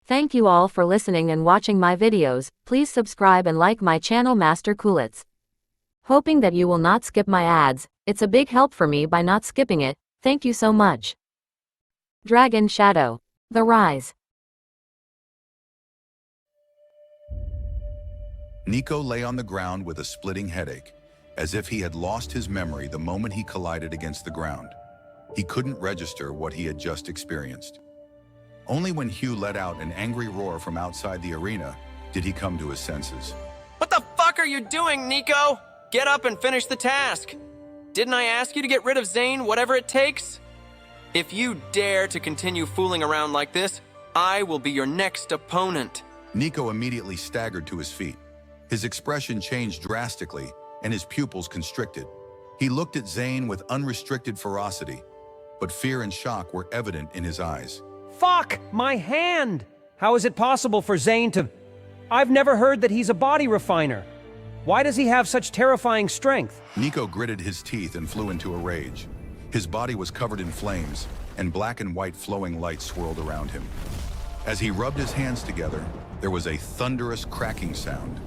Thank you all for listening and watching my videos. Please subscribe and like my channel Master Coolitz. Hoping that you will not skip my ads. It's a big help for me by not skipping it. Thank you so much. Dragon Shadow. The Rise. Nico lay on the ground with a splitting headache, as if he had lost his memory the moment he collided against the ground. He couldn't register what he had just experienced. Only when Hugh let out an angry roar from outside the arena did he come to his senses. What the fuck are you doing, Nico? Get up and finish the task. Didn't I ask you to get rid of Zane, whatever it takes? If you dare to continue fooling around like this, I will be your next opponent. Nico immediately staggered to his feet. His expression changed drastically, and his pupils constricted. He looked at Zane with unrestricted ferocity, but fear and shock were evident in his eyes. Fuck! My hand! How is it possible for Zane to... I've never heard that he's a body refiner. Why does he have such terrifying strength? Nico gritted his teeth and flew into a rage. His body was covered in flames, and black and white flowing light swirled around him. As he rubbed his hands together, there was a thunderous cracking sound.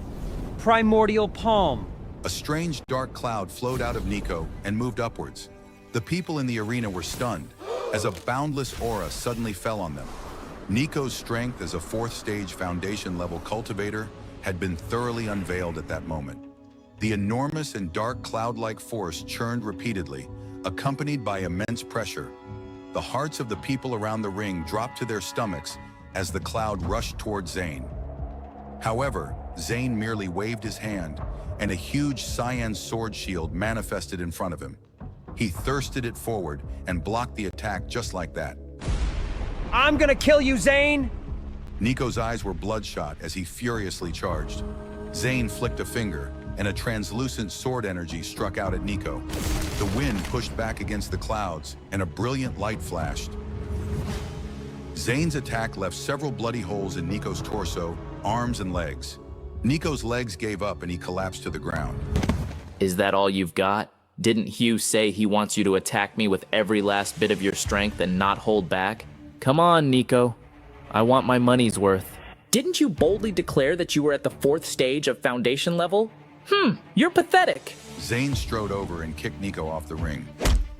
Primordial palm. A strange dark cloud flowed out of Nico and moved upwards. The people in the arena were stunned, as a boundless aura suddenly fell on them. Nico's strength as a fourth-stage foundation-level cultivator had been thoroughly unveiled at that moment. The enormous and dark cloud-like force churned repeatedly, accompanied by immense pressure. The hearts of the people around the ring dropped to their stomachs as the cloud rushed toward Zane. However, Zane merely waved his hand, and a huge cyan sword shield manifested in front of him. He thirsted it forward and blocked the attack just like that. I'm gonna kill you, Zane! Nico's eyes were bloodshot as he furiously charged. Zane flicked a finger, and a translucent sword energy struck out at Nico. The wind pushed back against the clouds, and a brilliant light flashed. Zane's attack left several bloody holes in Nico's torso, arms, and legs. Nico's legs gave up and he collapsed to the ground. Is that all you've got? Didn't Hugh say he wants you to attack me with every last bit of your strength and not hold back? Come on, Nico. I want my money's worth. Didn't you boldly declare that you were at the 4th stage of foundation level? You're pathetic. Zane strode over and kicked Nico off the ring.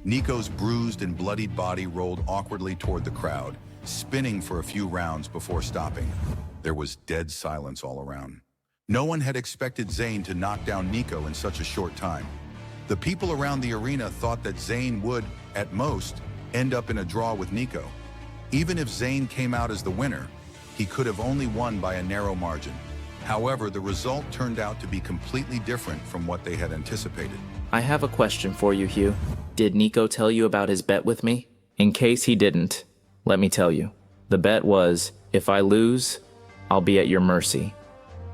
Nico's bruised and bloodied body rolled awkwardly toward the crowd, spinning for a few rounds before stopping. There was dead silence all around. No one had expected Zane to knock down Nico in such a short time. The people around the arena thought that Zane would, at most, end up in a draw with Nico. Even if Zane came out as the winner, he could have only won by a narrow margin. However, the result turned out to be completely different from what they had anticipated. I have a question for you, Hugh. Did Nico tell you about his bet with me? In case he didn't, let me tell you. The bet was, if I lose, I'll be at your mercy.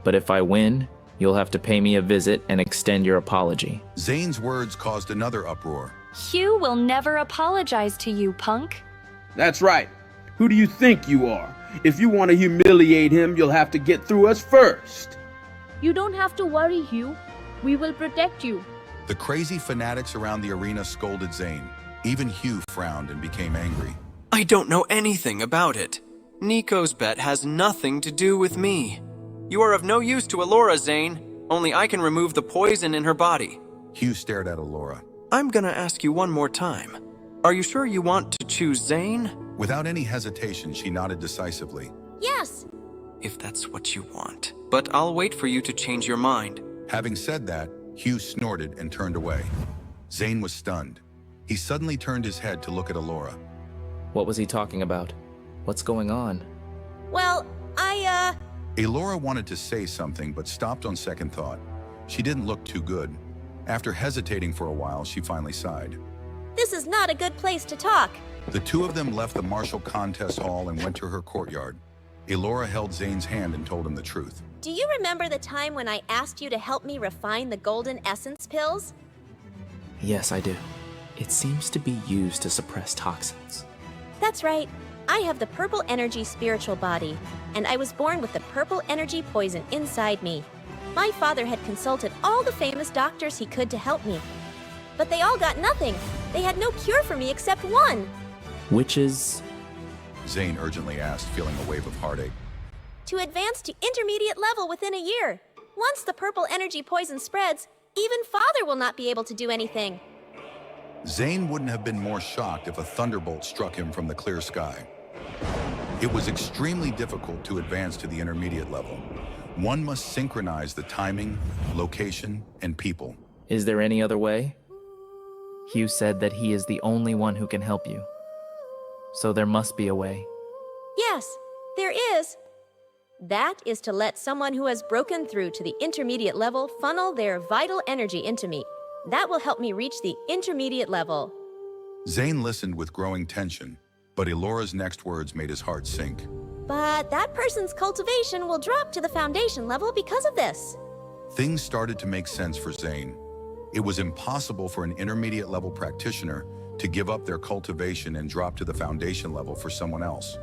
But if I win, you'll have to pay me a visit and extend your apology. Zane's words caused another uproar. Hugh will never apologize to you, punk. That's right. Who do you think you are? If you want to humiliate him, you'll have to get through us first. You don't have to worry, Hugh. We will protect you. The crazy fanatics around the arena scolded Zane. Even Hugh frowned and became angry. I don't know anything about it. Nico's bet has nothing to do with me. You are of no use to Alora, Zane. Only I can remove the poison in her body. Hugh stared at Alora. I'm gonna ask you one more time. Are you sure you want to choose Zane? Without any hesitation, she nodded decisively. Yes. If that's what you want. But I'll wait for you to change your mind. Having said that, Hugh snorted and turned away. Zane was stunned. He suddenly turned his head to look at Alora. What was he talking about? What's going on? Well, Alora wanted to say something but stopped on second thought. She didn't look too good. After hesitating for a while, she finally sighed. This is not a good place to talk. The two of them left the martial contest hall and went to her courtyard. Alora held Zane's hand and told him the truth. Do you remember the time when I asked you to help me refine the golden essence pills? Yes, I do. It seems to be used to suppress toxins. That's right. I have the purple energy spiritual body, and I was born with the purple energy poison inside me. My father had consulted all the famous doctors he could to help me, but they all got nothing. They had no cure for me except one. Which is... Zane urgently asked, feeling a wave of heartache. to advance to intermediate level within a year. Once the purple energy poison spreads, even Father will not be able to do anything. Zane wouldn't have been more shocked if a thunderbolt struck him from the clear sky. It was extremely difficult to advance to the intermediate level. One must synchronize the timing, location, and people. Is there any other way? Hugh said that he is the only one who can help you. So there must be a way. Yes, there is. That is to let someone who has broken through to the intermediate level funnel their vital energy into me. That will help me reach the intermediate level. Zane listened with growing tension, but Elora's next words made his heart sink. But that person's cultivation will drop to the foundation level because of this. Things started to make sense for Zane. It was impossible for an intermediate level practitioner to give up their cultivation and drop to the foundation level for someone else.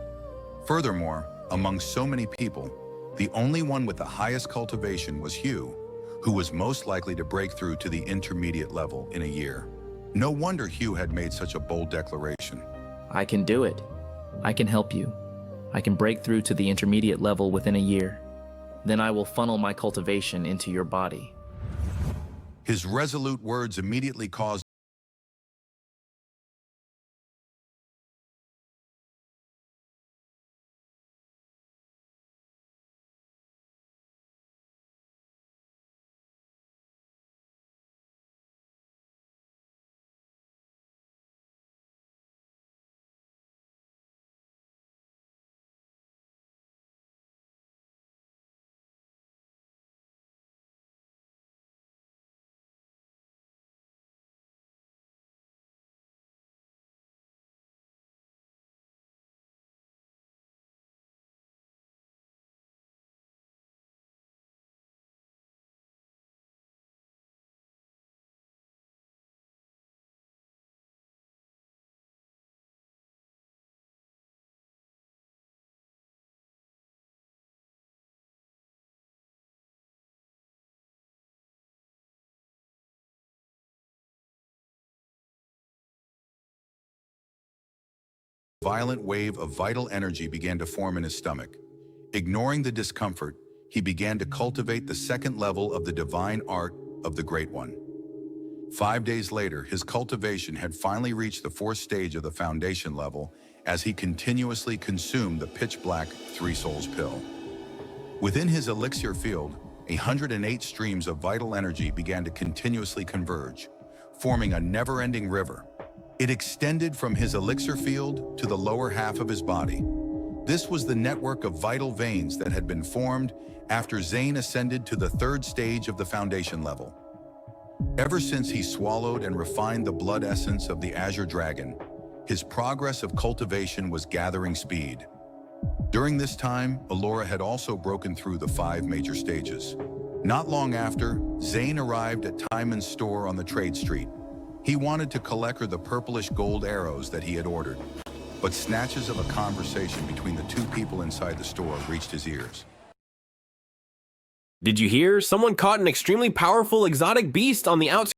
Furthermore, among so many people, the only one with the highest cultivation was Hugh, who was most likely to break through to the intermediate level in a year. No wonder Hugh had made such a bold declaration. I can do it. I can help you. I can break through to the intermediate level within a year. Then I will funnel my cultivation into your body. His resolute words immediately caused a violent wave of vital energy began to form in his stomach. Ignoring the discomfort, he began to cultivate the second level of the divine art of the Great One. 5 days later, his cultivation had finally reached the fourth stage of the foundation level as he continuously consumed the pitch-black Three Souls pill. Within his elixir field, 108 streams of vital energy began to continuously converge, forming a never-ending river. It extended from his elixir field to the lower half of his body. This was the network of vital veins that had been formed after Zane ascended to the third stage of the foundation level. Ever since he swallowed and refined the blood essence of the Azure Dragon, his progress of cultivation was gathering speed. During this time, Elora had also broken through the 5 major stages. Not long after, Zane arrived at Timon's store on the trade street. He wanted to collect the purplish gold arrows that he had ordered, but snatches of a conversation between the 2 people inside the store reached his ears. Did you hear? Someone caught an extremely powerful exotic beast on the outskirts.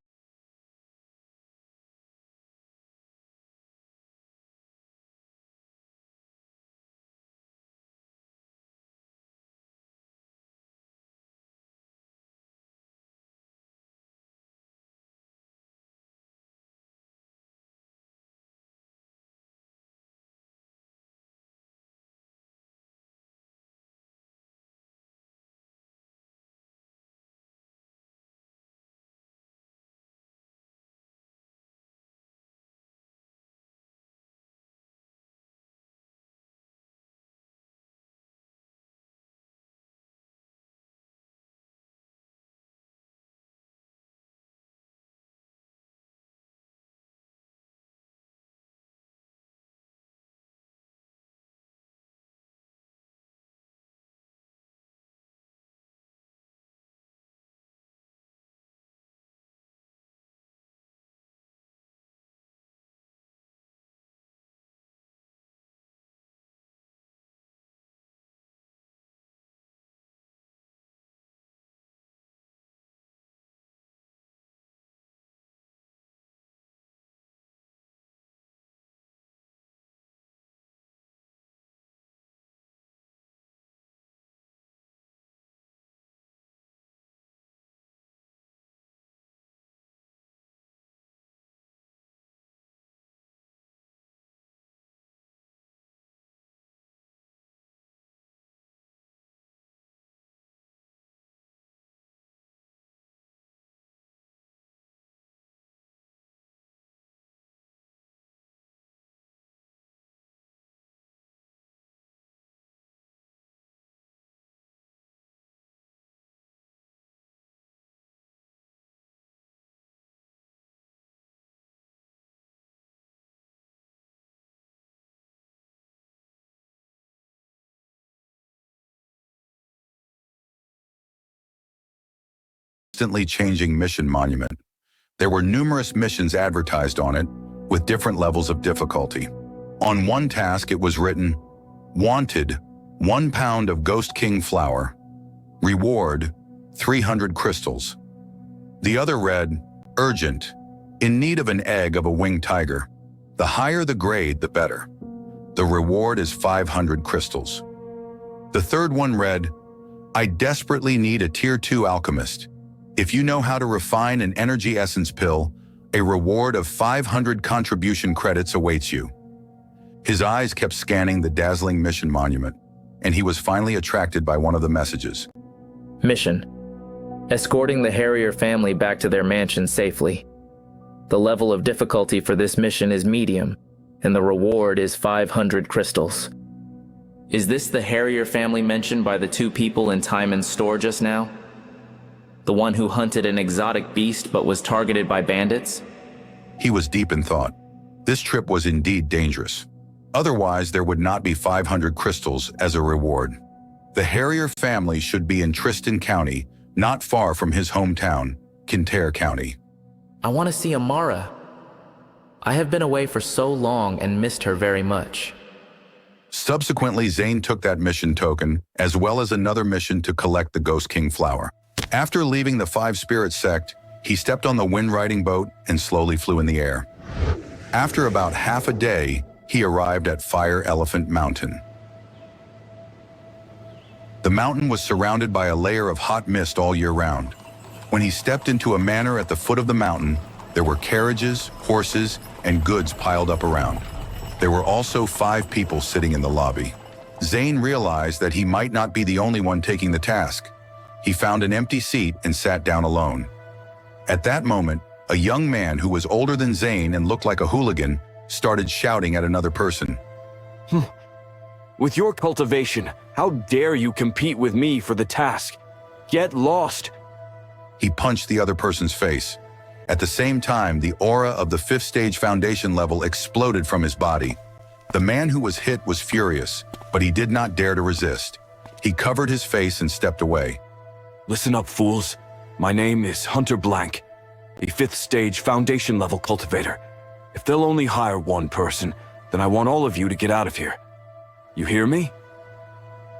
constantly changing mission monument. There were numerous missions advertised on it, with different levels of difficulty. On one task it was written, "Wanted, 1 pound of Ghost King flour. Reward, 300 crystals." The other read, "Urgent, in need of an egg of a winged tiger. The higher the grade, the better. The reward is 500 crystals." The third one read, "I desperately need a tier 2 alchemist. If you know how to refine an energy essence pill, a reward of 500 contribution credits awaits you." His eyes kept scanning the dazzling mission monument, and he was finally attracted by one of the messages. Mission: escorting the Harrier family back to their mansion safely. The level of difficulty for this mission is medium, and the reward is 500 crystals. Is this the Harrier family mentioned by the 2 people in Timon's store just now? The one who hunted an exotic beast but was targeted by bandits? He was deep in thought. This trip was indeed dangerous. Otherwise, there would not be 500 crystals as a reward. The Harrier family should be in Tristan County, not far from his hometown, Kintyre County. I want to see Amara. I have been away for so long and missed her very much. Subsequently, Zane took that mission token, as well as another mission to collect the Ghost King flower. After leaving the 5 Spirit sect, he stepped on the wind-riding boat and slowly flew in the air. After about half a day, he arrived at Fire Elephant Mountain. The mountain was surrounded by a layer of hot mist all year round. When he stepped into a manor at the foot of the mountain, there were carriages, horses, and goods piled up around. There were also 5 people sitting in the lobby. Zane realized that he might not be the only one taking the task. He found an empty seat and sat down alone. At that moment, a young man who was older than Zane and looked like a hooligan started shouting at another person. With your cultivation, how dare you compete with me for the task? Get lost! He punched the other person's face. At the same time, the aura of the 5th stage foundation level exploded from his body. The man who was hit was furious, but he did not dare to resist. He covered his face and stepped away. Listen up, fools. My name is Hunter Blank, a 5th stage foundation level cultivator. If they'll only hire 1 person, then I want all of you to get out of here. You hear me?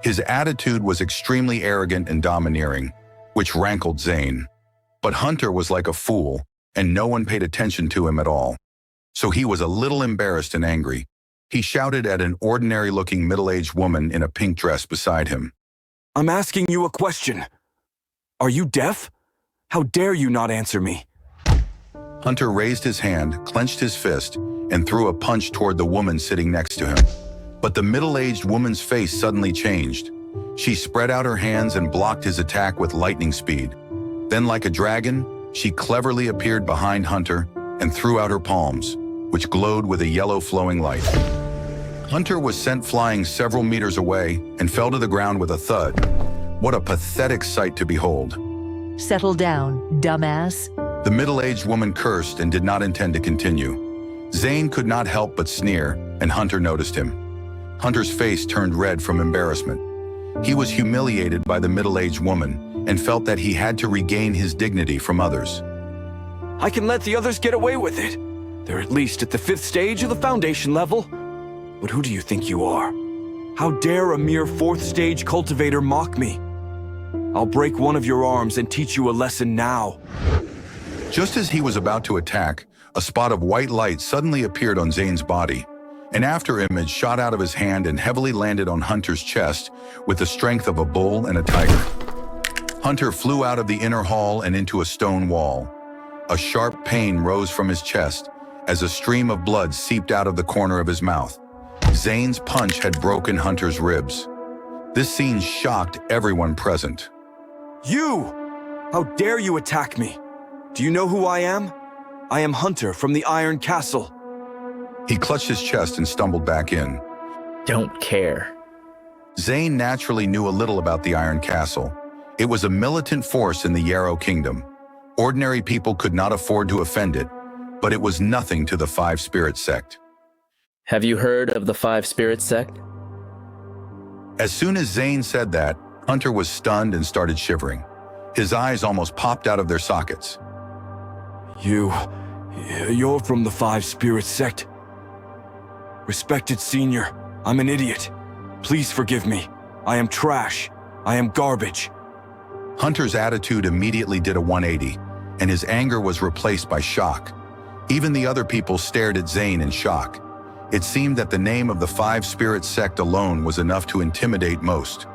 His attitude was extremely arrogant and domineering, which rankled Zane. But Hunter was like a fool, and no one paid attention to him at all. So he was a little embarrassed and angry. He shouted at an ordinary-looking middle-aged woman in a pink dress beside him. I'm asking you a question. Are you deaf? How dare you not answer me? Hunter raised his hand, clenched his fist, and threw a punch toward the woman sitting next to him. But the middle-aged woman's face suddenly changed. She spread out her hands and blocked his attack with lightning speed. Then, like a dragon, she cleverly appeared behind Hunter and threw out her palms, which glowed with a yellow flowing light. Hunter was sent flying several meters away and fell to the ground with a thud. What a pathetic sight to behold. Settle down, dumbass. The middle-aged woman cursed and did not intend to continue. Zane could not help but sneer, and Hunter noticed him. Hunter's face turned red from embarrassment. He was humiliated by the middle-aged woman and felt that he had to regain his dignity from others. I can let the others get away with it. They're at least at the 5th stage of the foundation level. But who do you think you are? How dare a mere 4th stage cultivator mock me? I'll break one of your arms and teach you a lesson now. Just as he was about to attack, a spot of white light suddenly appeared on Zane's body. An afterimage shot out of his hand and heavily landed on Hunter's chest with the strength of a bull and a tiger. Hunter flew out of the inner hall and into a stone wall. A sharp pain rose from his chest as a stream of blood seeped out of the corner of his mouth. Zane's punch had broken Hunter's ribs. This scene shocked everyone present. You! How dare you attack me? Do you know who I am? I am Hunter from the Iron Castle. He clutched his chest and stumbled back in. Don't care. Zane naturally knew a little about the Iron Castle. It was a militant force in the Yarrow Kingdom. Ordinary people could not afford to offend it, but it was nothing to the 5 Spirit sect. Have you heard of the 5 Spirit sect? As soon as Zane said that, Hunter was stunned and started shivering. His eyes almost popped out of their sockets. You're from the Five Spirits sect? Respected senior, I'm an idiot. Please forgive me. I am trash. I am garbage. Hunter's attitude immediately did a 180, and his anger was replaced by shock. Even the other people stared at Zane in shock. It seemed that the name of the Five Spirits sect alone was enough to intimidate most.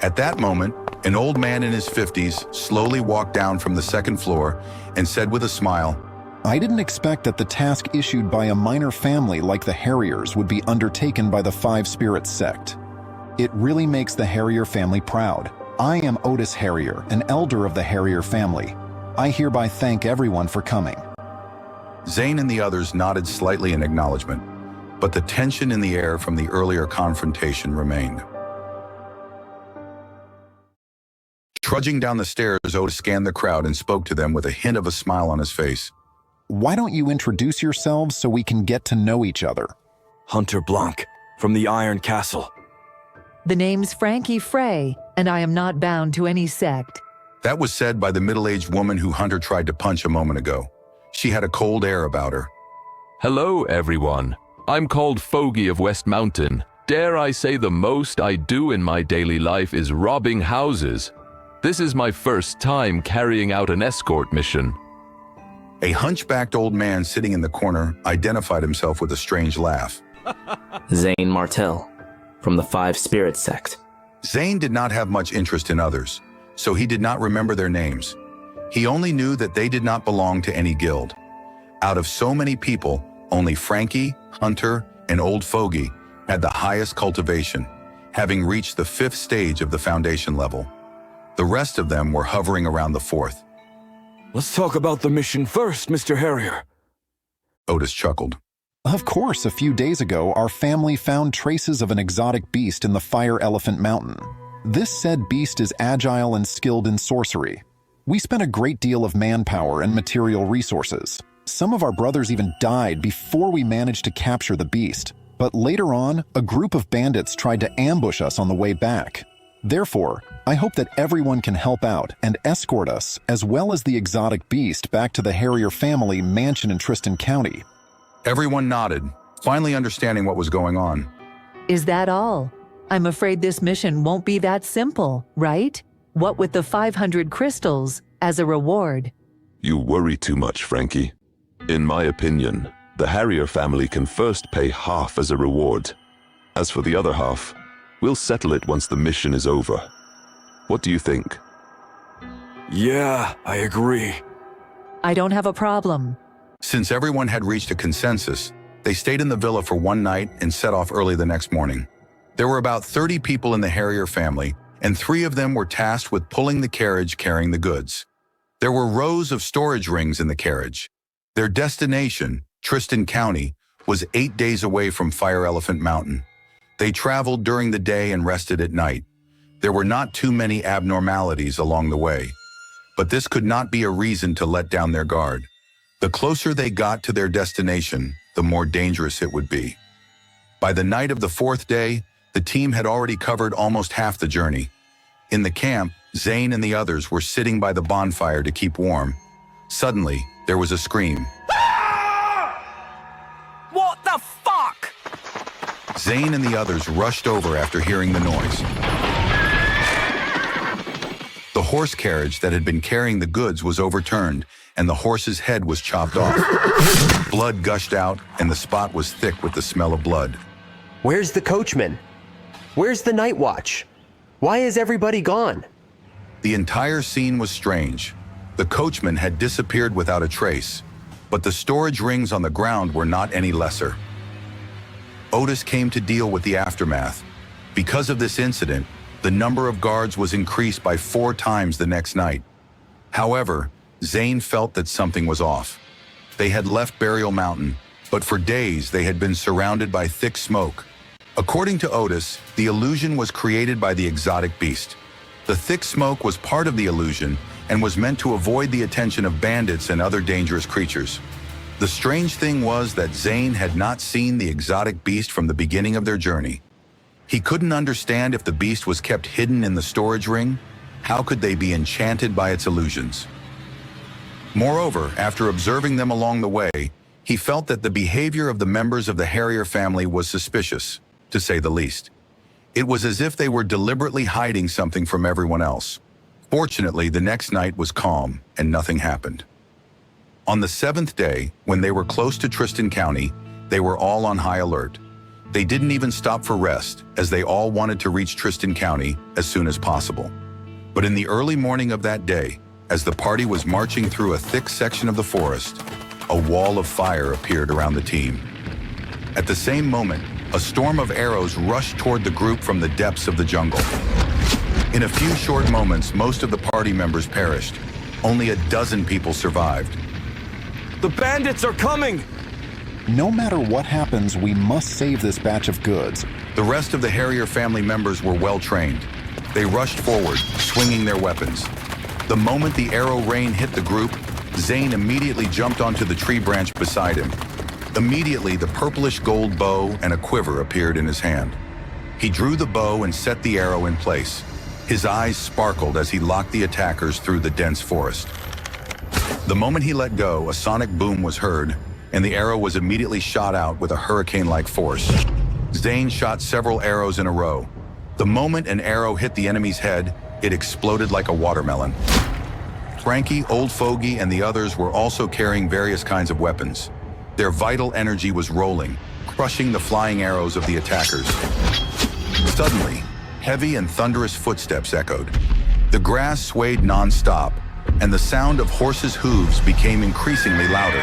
At that moment, an old man in his 50s slowly walked down from the second floor and said with a smile, I didn't expect that the task issued by a minor family like the Harriers would be undertaken by the Five Spirits sect. It really makes the Harrier family proud. I am Otis Harrier, an elder of the Harrier family. I hereby thank everyone for coming. Zane and the others nodded slightly in acknowledgement, but the tension in the air from the earlier confrontation remained. Trudging down the stairs, Otis scanned the crowd and spoke to them with a hint of a smile on his face. Why don't you introduce yourselves so we can get to know each other? Hunter Blanc, from the Iron Castle. The name's Frankie Frey, and I am not bound to any sect. That was said by the middle-aged woman who Hunter tried to punch a moment ago. She had a cold air about her. Hello, everyone. I'm called Fogey of West Mountain. Dare I say the most I do in my daily life is robbing houses. This is my first time carrying out an escort mission. A hunchbacked old man sitting in the corner identified himself with a strange laugh. Zane Martell, from the Five Spirits sect. Zane did not have much interest in others, so he did not remember their names. He only knew that they did not belong to any guild. Out of so many people, only Frankie, Hunter, and Old Fogey had the highest cultivation, having reached the 5th stage of the foundation level. The rest of them were hovering around the 4th. Let's talk about the mission first, Mr. Harrier. Otis chuckled. Of course, a few days ago, our family found traces of an exotic beast in the Fire Elephant Mountain. This said beast is agile and skilled in sorcery. We spent a great deal of manpower and material resources. Some of our brothers even died before we managed to capture the beast. But later on, a group of bandits tried to ambush us on the way back. Therefore, I hope that everyone can help out and escort us, as well as the exotic beast, back to the Harrier family mansion in Tristan County. Everyone nodded, finally understanding what was going on. Is that all? I'm afraid this mission won't be that simple, right? What with the 500 crystals as a reward? You worry too much, Frankie. In my opinion, the Harrier family can first pay half as a reward. As for the other half, we'll settle it once the mission is over. What do you think? Yeah, I agree. I don't have a problem. Since everyone had reached a consensus, they stayed in the villa for one night and set off early the next morning. There were about 30 people in the Harrier family, and 3 of them were tasked with pulling the carriage carrying the goods. There were rows of storage rings in the carriage. Their destination, Tristan County, was 8 days away from Fire Elephant Mountain. They traveled during the day and rested at night. There were not too many abnormalities along the way, but this could not be a reason to let down their guard. The closer they got to their destination, the more dangerous it would be. By the night of the 4th day, the team had already covered almost half the journey. In the camp, Zane and the others were sitting by the bonfire to keep warm. Suddenly, there was a scream. What the fuck? Zane and the others rushed over after hearing the noise. The horse carriage that had been carrying the goods was overturned, and the horse's head was chopped off. Blood gushed out, and the spot was thick with the smell of blood. Where's the coachman? Where's the night watch? Why is everybody gone? The entire scene was strange. The coachman had disappeared without a trace, but the storage rings on the ground were not any lesser. Otis came to deal with the aftermath. Because of this incident, the number of guards was increased by 4 times the next night. However, Zane felt that something was off. They had left Burial Mountain, but for days they had been surrounded by thick smoke. According to Otis, the illusion was created by the exotic beast. The thick smoke was part of the illusion and was meant to avoid the attention of bandits and other dangerous creatures. The strange thing was that Zane had not seen the exotic beast from the beginning of their journey. He couldn't understand if the beast was kept hidden in the storage ring, How could they be enchanted by its illusions? Moreover, after observing them along the way, he felt that the behavior of the members of the Harrier family was suspicious, to say the least. It was as if they were deliberately hiding something from everyone else. Fortunately, the next night was calm and nothing happened. On the 7th day, when they were close to Tristan County, they were all on high alert. They didn't even stop for rest, as they all wanted to reach Tristan County as soon as possible. But in the early morning of that day, as the party was marching through a thick section of the forest, a wall of fire appeared around the team. At the same moment, a storm of arrows rushed toward the group from the depths of the jungle. In a few short moments, most of the party members perished. Only a dozen people survived. The bandits are coming! No matter what happens, we must save this batch of goods. The rest of the Harrier family members were well trained. They rushed forward, swinging their weapons. The moment the arrow rain hit the group, Zane immediately jumped onto the tree branch beside him. Immediately, the purplish gold bow and a quiver appeared in his hand. He drew the bow and set the arrow in place. His eyes sparkled as he locked the attackers through the dense forest. The moment he let go, a sonic boom was heard, and the arrow was immediately shot out with a hurricane-like force. Zane shot several arrows in a row. The moment an arrow hit the enemy's head, it exploded like a watermelon. Frankie, Old Fogey, and the others were also carrying various kinds of weapons. Their vital energy was rolling, crushing the flying arrows of the attackers. Suddenly, heavy and thunderous footsteps echoed. The grass swayed non-stop, and the sound of horses' hooves became increasingly louder.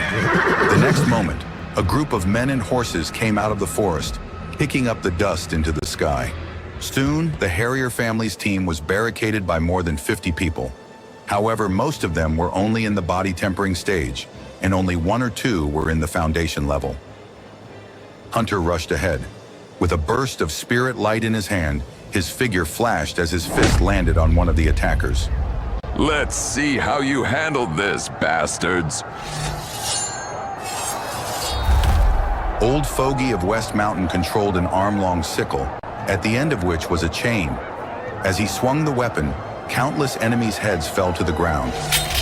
The next moment, a group of men and horses came out of the forest, kicking up the dust into the sky. Soon, the Harrier family's team was barricaded by more than 50 people. However, most of them were only in the body tempering stage, and only 1 or 2 were in the foundation level. Hunter rushed ahead. With a burst of spirit light in his hand, his figure flashed as his fist landed on one of the attackers. Let's see how you handle this, bastards. Old Fogey of West Mountain controlled an arm-long sickle, at the end of which was a chain. As he swung the weapon, countless enemies' heads fell to the ground.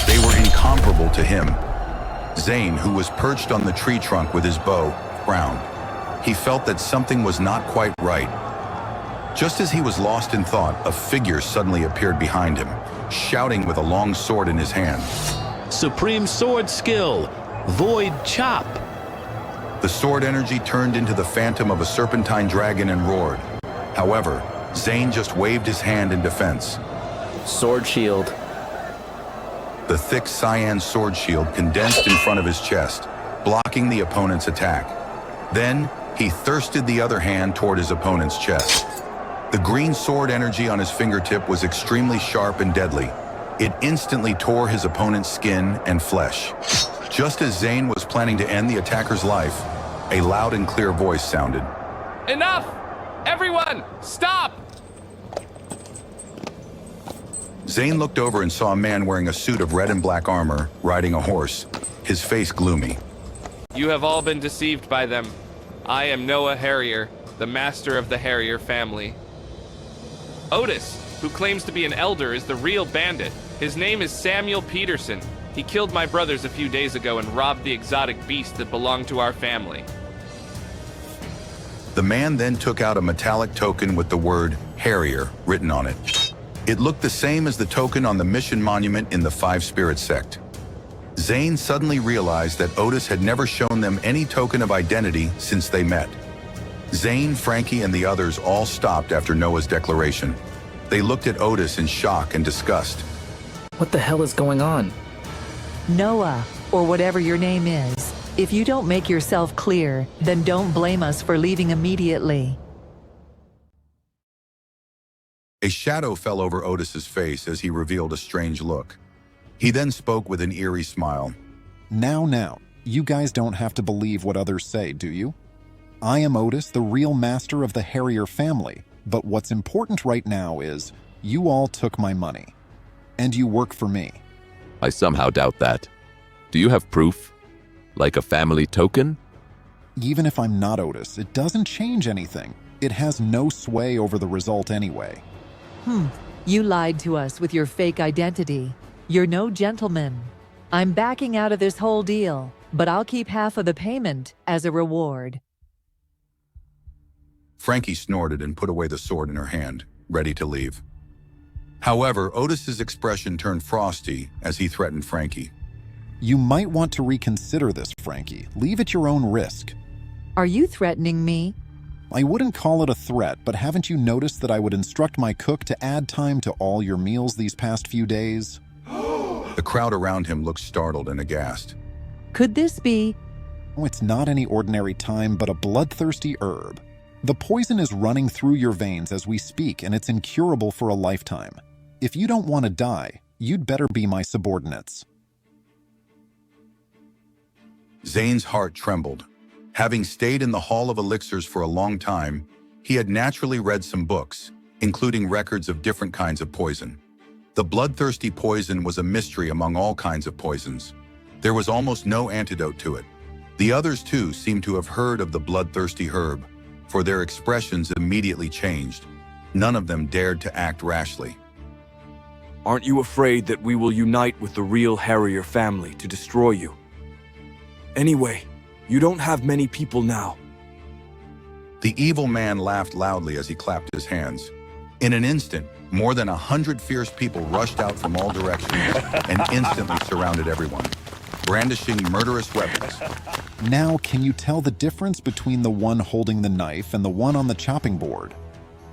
They were incomparable to him. Zane, who was perched on the tree trunk with his bow, frowned. He felt that something was not quite right. Just as he was lost in thought, a figure suddenly appeared behind him, shouting with a long sword in his hand. Supreme sword skill, Void Chop. The sword energy turned into the phantom of a serpentine dragon and roared. However, Zane just waved his hand in defense. Sword shield. The thick cyan sword shield condensed in front of his chest, blocking the opponent's attack. Then, he thirsted the other hand toward his opponent's chest. The green sword energy on his fingertip was extremely sharp and deadly. It instantly tore his opponent's skin and flesh. Just as Zane was planning to end the attacker's life, a loud and clear voice sounded. Enough! Everyone, stop! Zane looked over and saw a man wearing a suit of red and black armor, riding a horse, his face gloomy. You have all been deceived by them. I am Noah Harrier, the master of the Harrier family. Otis, who claims to be an elder, is the real bandit. His name is Samuel Peterson. He killed my brothers a few days ago and robbed the exotic beast that belonged to our family. The man then took out a metallic token with the word Harrier written on it. It looked the same as the token on the mission monument in the Five Spirits sect. Zane suddenly realized that Otis had never shown them any token of identity since they met. Zane, Frankie, and the others all stopped after Noah's declaration. They looked at Otis in shock and disgust. What the hell is going on? Noah, or whatever your name is, if you don't make yourself clear, then don't blame us for leaving immediately. A shadow fell over Otis's face as he revealed a strange look. He then spoke with an eerie smile. Now, you guys don't have to believe what others say, do you? I am Otis, the real master of the Harrier family, but what's important right now is you all took my money, and you work for me. I somehow doubt that. Do you have proof? Like a family token? Even if I'm not Otis, it doesn't change anything. It has no sway over the result anyway. You lied to us with your fake identity. You're no gentleman. I'm backing out of this whole deal, but I'll keep half of the payment as a reward. Frankie snorted and put away the sword in her hand, ready to leave. However, Otis's expression turned frosty as he threatened Frankie. You might want to reconsider this, Frankie. Leave at your own risk. Are you threatening me? I wouldn't call it a threat, but haven't you noticed that I would instruct my cook to add time to all your meals these past few days? The crowd around him looked startled and aghast. Could this be? Oh, it's not any ordinary time, but a bloodthirsty herb. The poison is running through your veins as we speak, and it's incurable for a lifetime. If you don't want to die, you'd better be my subordinates. Zane's heart trembled. Having stayed in the Hall of Elixirs for a long time, he had naturally read some books, including records of different kinds of poison. The bloodthirsty poison was a mystery among all kinds of poisons. There was almost no antidote to it. The others, too, seemed to have heard of the bloodthirsty herb, for their expressions immediately changed. None of them dared to act rashly. Aren't you afraid that we will unite with the real Harrier family to destroy you? Anyway, you don't have many people now. The evil man laughed loudly as he clapped his hands. In an instant, more than 100 fierce people rushed out from all directions and instantly surrounded everyone, brandishing murderous weapons. Now, can you tell the difference between the one holding the knife and the one on the chopping board?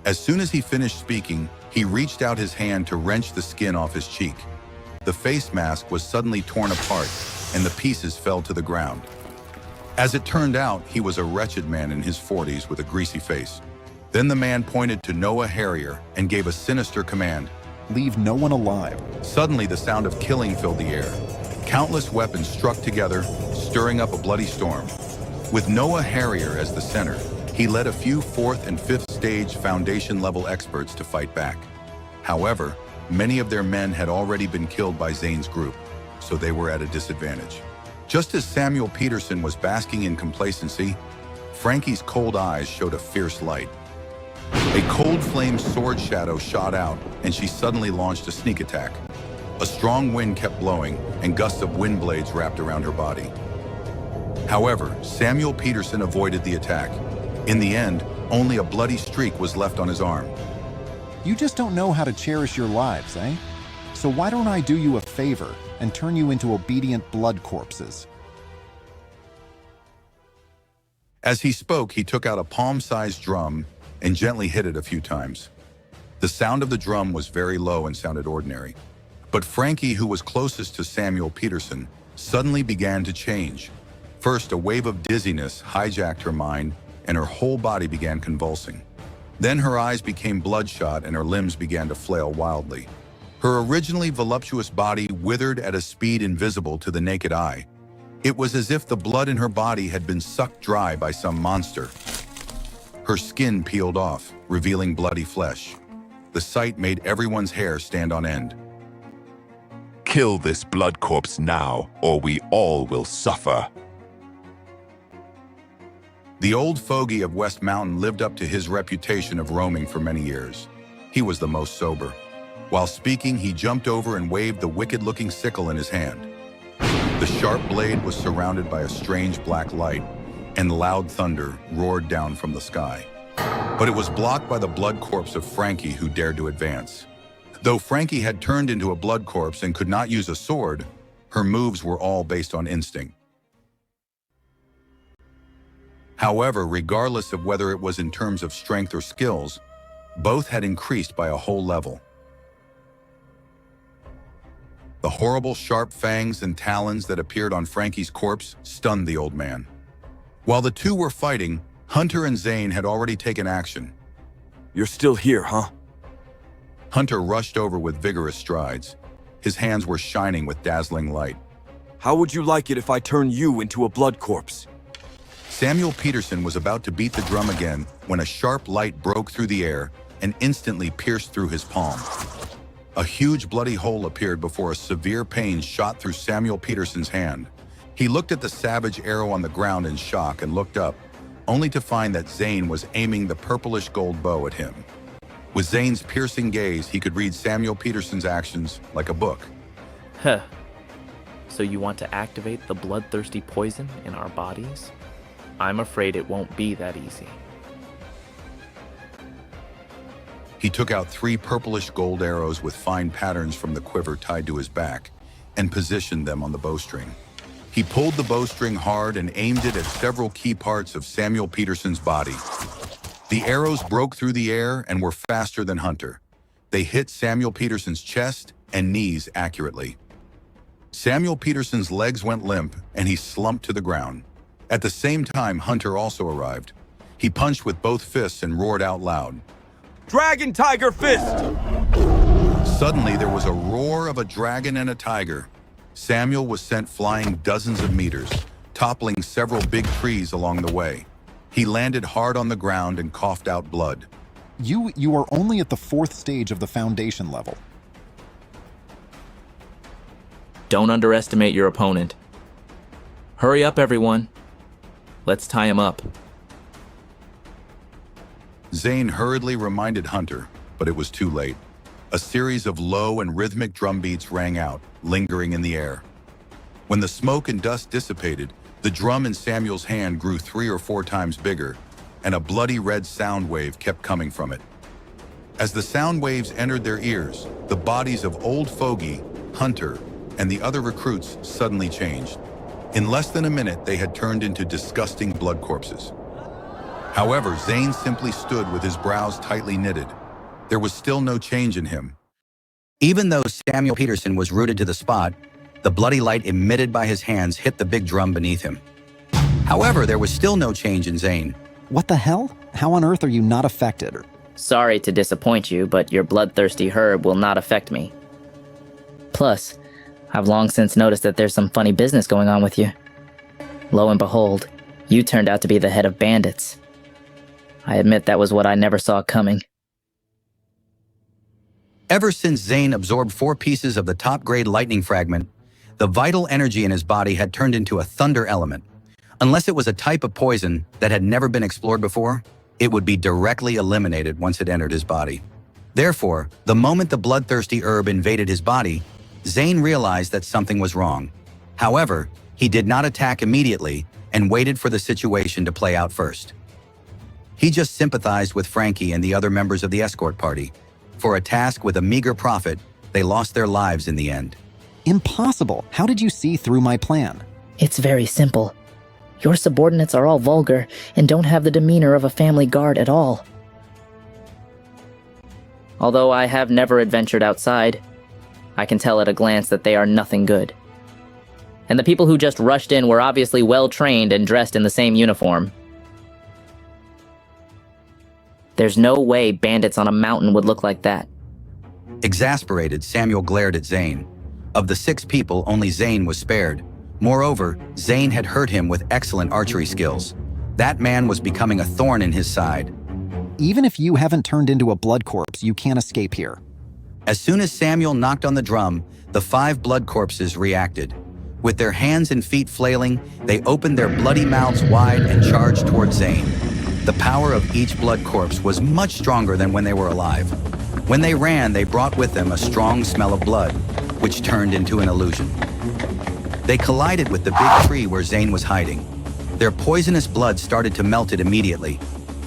As soon as he finished speaking, he reached out his hand to wrench the skin off his cheek. The face mask was suddenly torn apart, and the pieces fell to the ground. As it turned out, he was a wretched man in his 40s with a greasy face. Then the man pointed to Noah Harrier and gave a sinister command. Leave no one alive. Suddenly, the sound of killing filled the air. Countless weapons struck together, stirring up a bloody storm. With Noah Harrier as the center, he led a few 4th and 5th stage Foundation-level experts to fight back. However, many of their men had already been killed by Zane's group, so they were at a disadvantage. Just as Samuel Peterson was basking in complacency, Frankie's cold eyes showed a fierce light. A cold flame sword shadow shot out, and she suddenly launched a sneak attack. A strong wind kept blowing, and gusts of wind blades wrapped around her body. However, Samuel Peterson avoided the attack. In the end, only a bloody streak was left on his arm. You just don't know how to cherish your lives, eh? So why don't I do you a favor and turn you into obedient blood corpses? As he spoke, he took out a palm-sized drum and gently hit it a few times. The sound of the drum was very low and sounded ordinary. But Frankie, who was closest to Samuel Peterson, suddenly began to change. First, a wave of dizziness hijacked her mind, and her whole body began convulsing. Then her eyes became bloodshot and her limbs began to flail wildly. Her originally voluptuous body withered at a speed invisible to the naked eye. It was as if the blood in her body had been sucked dry by some monster. Her skin peeled off, revealing bloody flesh. The sight made everyone's hair stand on end. Kill this blood corpse now, or we all will suffer. The old fogey of West Mountain lived up to his reputation of roaming for many years. He was the most sober. While speaking, he jumped over and waved the wicked-looking sickle in his hand. The sharp blade was surrounded by a strange black light, and loud thunder roared down from the sky. But it was blocked by the blood corpse of Frankie, who dared to advance. Though Frankie had turned into a blood corpse and could not use a sword, her moves were all based on instinct. However, regardless of whether it was in terms of strength or skills, both had increased by a whole level. The horrible sharp fangs and talons that appeared on Frankie's corpse stunned the old man. While the two were fighting, Hunter and Zane had already taken action. You're still here, huh? Hunter rushed over with vigorous strides. His hands were shining with dazzling light. How would you like it if I turn you into a blood corpse? Samuel Peterson was about to beat the drum again when a sharp light broke through the air and instantly pierced through his palm. A huge bloody hole appeared before a severe pain shot through Samuel Peterson's hand. He looked at the savage arrow on the ground in shock and looked up, only to find that Zane was aiming the purplish gold bow at him. With Zane's piercing gaze, he could read Samuel Peterson's actions like a book. Huh. So you want to activate the bloodthirsty poison in our bodies? I'm afraid it won't be that easy. He took out 3 purplish gold arrows with fine patterns from the quiver tied to his back and positioned them on the bowstring. He pulled the bowstring hard and aimed it at several key parts of Samuel Peterson's body. The arrows broke through the air and were faster than Hunter. They hit Samuel Peterson's chest and knees accurately. Samuel Peterson's legs went limp and he slumped to the ground. At the same time, Hunter also arrived. He punched with both fists and roared out loud, Dragon Tiger Fist! Suddenly, there was a roar of a dragon and a tiger. Samuel was sent flying dozens of meters, toppling several big trees along the way. He landed hard on the ground and coughed out blood. You are only at the 4th stage of the foundation level. Don't underestimate your opponent. Hurry up, everyone. Let's tie him up. Zane hurriedly reminded Hunter, but it was too late. A series of low and rhythmic drum beats rang out, lingering in the air. When the smoke and dust dissipated, the drum in Samuel's hand grew 3 or 4 times bigger, and a bloody red sound wave kept coming from it. As the sound waves entered their ears, the bodies of Old Fogey, Hunter, and the other recruits suddenly changed. In less than a minute, they had turned into disgusting blood corpses. However, Zane simply stood with his brows tightly knitted. There was still no change in him. Even though Samuel Peterson was rooted to the spot, the bloody light emitted by his hands hit the big drum beneath him. However, there was still no change in Zane. What the hell? How on earth are you not affected? Sorry to disappoint you, but your bloodthirsty herb will not affect me. Plus, I've long since noticed that there's some funny business going on with you. Lo and behold, you turned out to be the head of bandits. I admit that was what I never saw coming. Ever since Zane absorbed 4 pieces of the top-grade lightning fragment, the vital energy in his body had turned into a thunder element. Unless it was a type of poison that had never been explored before, it would be directly eliminated once it entered his body. Therefore, the moment the bloodthirsty herb invaded his body, Zane realized that something was wrong. However, he did not attack immediately and waited for the situation to play out first. He just sympathized with Frankie and the other members of the escort party. For a task with a meager profit, they lost their lives in the end. Impossible! How did you see through my plan? It's very simple. Your subordinates are all vulgar and don't have the demeanor of a family guard at all. Although I have never adventured outside, I can tell at a glance that they are nothing good. And the people who just rushed in were obviously well-trained and dressed in the same uniform. There's no way bandits on a mountain would look like that. Exasperated, Samuel glared at Zane. Of the 6 people, only Zane was spared. Moreover, Zane had hurt him with excellent archery skills. That man was becoming a thorn in his side. Even if you haven't turned into a blood corpse, you can't escape here. As soon as Samuel knocked on the drum, the 5 blood corpses reacted. With their hands and feet flailing, they opened their bloody mouths wide and charged toward Zane. The power of each blood corpse was much stronger than when they were alive. When they ran, they brought with them a strong smell of blood, which turned into an illusion. They collided with the big tree where Zane was hiding. Their poisonous blood started to melt it immediately.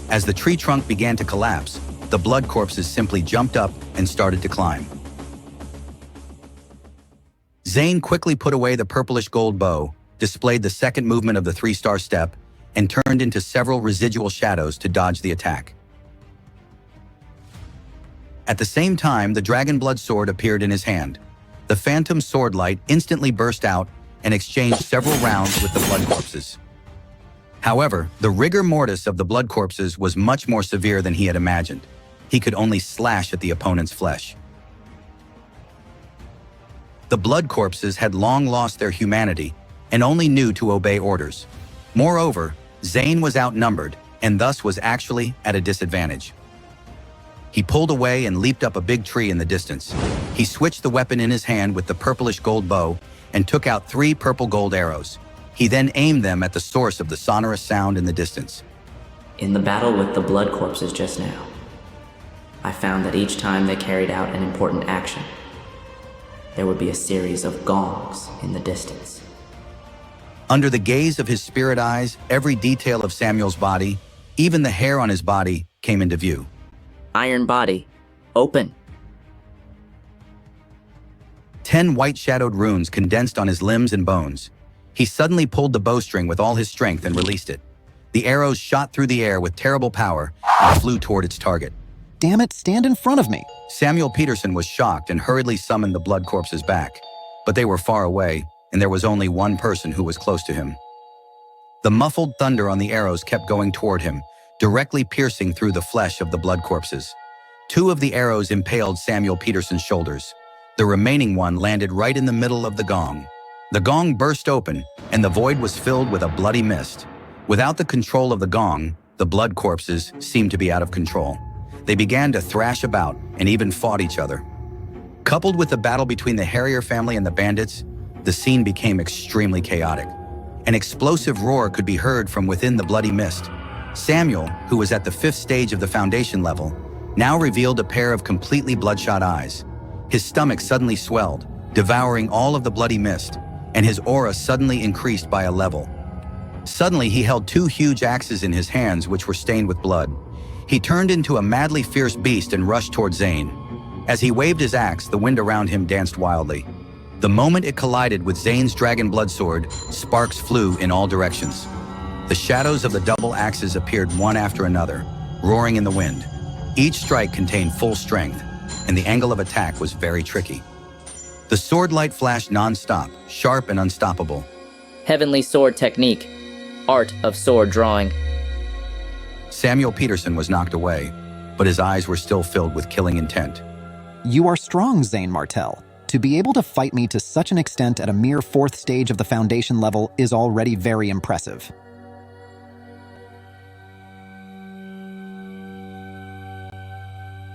As the tree trunk began to collapse, the blood corpses simply jumped up and started to climb. Zane quickly put away the purplish gold bow, displayed the second movement of the 3-star step, and turned into several residual shadows to dodge the attack. At the same time, the dragon blood sword appeared in his hand. The phantom sword light instantly burst out and exchanged several rounds with the blood corpses. However, the rigor mortis of the blood corpses was much more severe than he had imagined. He could only slash at the opponent's flesh. The blood corpses had long lost their humanity and only knew to obey orders. Moreover, Zane was outnumbered and thus was actually at a disadvantage. He pulled away and leaped up a big tree in the distance. He switched the weapon in his hand with the purplish gold bow and took out 3 purple gold arrows. He then aimed them at the source of the sonorous sound in the distance. In the battle with the blood corpses just now, I found that each time they carried out an important action, there would be a series of gongs in the distance. Under the gaze of his spirit eyes, every detail of Samuel's body, even the hair on his body, came into view. Iron body, open. 10 white-shadowed runes condensed on his limbs and bones. He suddenly pulled the bowstring with all his strength and released it. The arrows shot through the air with terrible power and flew toward its target. Damn it, stand in front of me. Samuel Peterson was shocked and hurriedly summoned the blood corpses back. But they were far away, and there was only one person who was close to him. The muffled thunder on the arrows kept going toward him, directly piercing through the flesh of the blood corpses. 2 of the arrows impaled Samuel Peterson's shoulders. The remaining one landed right in the middle of the gong. The gong burst open, and the void was filled with a bloody mist. Without the control of the gong, the blood corpses seemed to be out of control. They began to thrash about and even fought each other. Coupled with the battle between the Harrier family and the bandits, the scene became extremely chaotic. An explosive roar could be heard from within the bloody mist. Samuel, who was at the 5th stage of the foundation level, now revealed a pair of completely bloodshot eyes. His stomach suddenly swelled, devouring all of the bloody mist, and his aura suddenly increased by a level. Suddenly, he held 2 huge axes in his hands which were stained with blood. He turned into a madly fierce beast and rushed toward Zane. As he waved his axe, the wind around him danced wildly. The moment it collided with Zane's dragon blood sword, sparks flew in all directions. The shadows of the double axes appeared one after another, roaring in the wind. Each strike contained full strength, and the angle of attack was very tricky. The sword light flashed non-stop, sharp and unstoppable. Heavenly sword technique. Art of sword drawing. Samuel Peterson was knocked away, but his eyes were still filled with killing intent. You are strong, Zane Martel. To be able to fight me to such an extent at a mere 4th stage of the foundation level is already very impressive.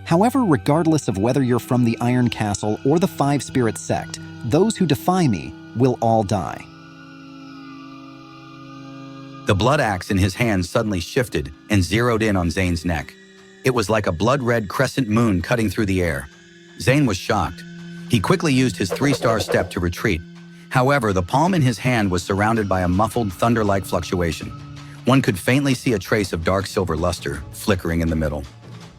However, regardless of whether you're from the Iron Castle or the 5 Spirit sect, those who defy me will all die. The blood axe in his hand suddenly shifted and zeroed in on Zane's neck. It was like a blood-red crescent moon cutting through the air. Zane was shocked. He quickly used his 3-star step to retreat. However, the palm in his hand was surrounded by a muffled thunder-like fluctuation. One could faintly see a trace of dark silver luster flickering in the middle.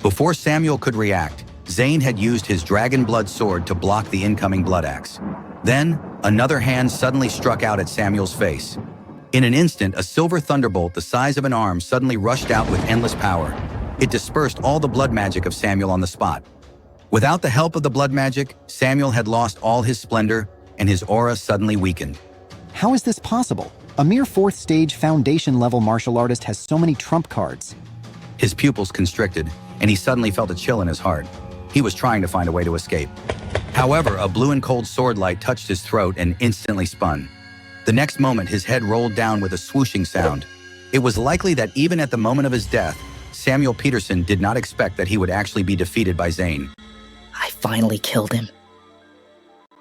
Before Samuel could react, Zane had used his dragon blood sword to block the incoming blood axe. Then, another hand suddenly struck out at Samuel's face. In an instant, a silver thunderbolt the size of an arm suddenly rushed out with endless power. It dispersed all the blood magic of Samuel on the spot. Without the help of the blood magic, Samuel had lost all his splendor, and his aura suddenly weakened. How is this possible? A mere 4th stage foundation level martial artist has so many trump cards. His pupils constricted, and he suddenly felt a chill in his heart. He was trying to find a way to escape. However, a blue and cold sword light touched his throat and instantly spun. The next moment, his head rolled down with a swooshing sound. It was likely that even at the moment of his death, Samuel Peterson did not expect that he would actually be defeated by Zane. I finally killed him.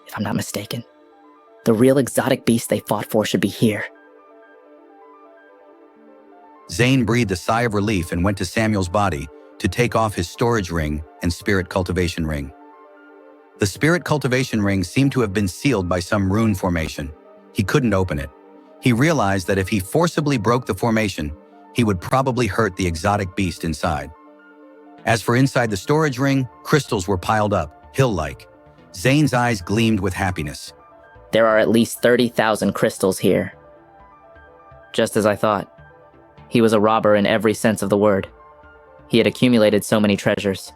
If I'm not mistaken, the real exotic beast they fought for should be here. Zane breathed a sigh of relief and went to Samuel's body to take off his storage ring and spirit cultivation ring. The spirit cultivation ring seemed to have been sealed by some rune formation. He couldn't open it. He realized that if he forcibly broke the formation, he would probably hurt the exotic beast inside. As for inside the storage ring, crystals were piled up, hill-like. Zane's eyes gleamed with happiness. There are at least 30,000 crystals here. Just as I thought. He was a robber in every sense of the word. He had accumulated so many treasures.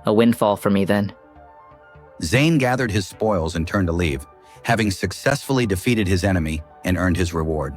A windfall for me then. Zane gathered his spoils and turned to leave, having successfully defeated his enemy and earned his reward.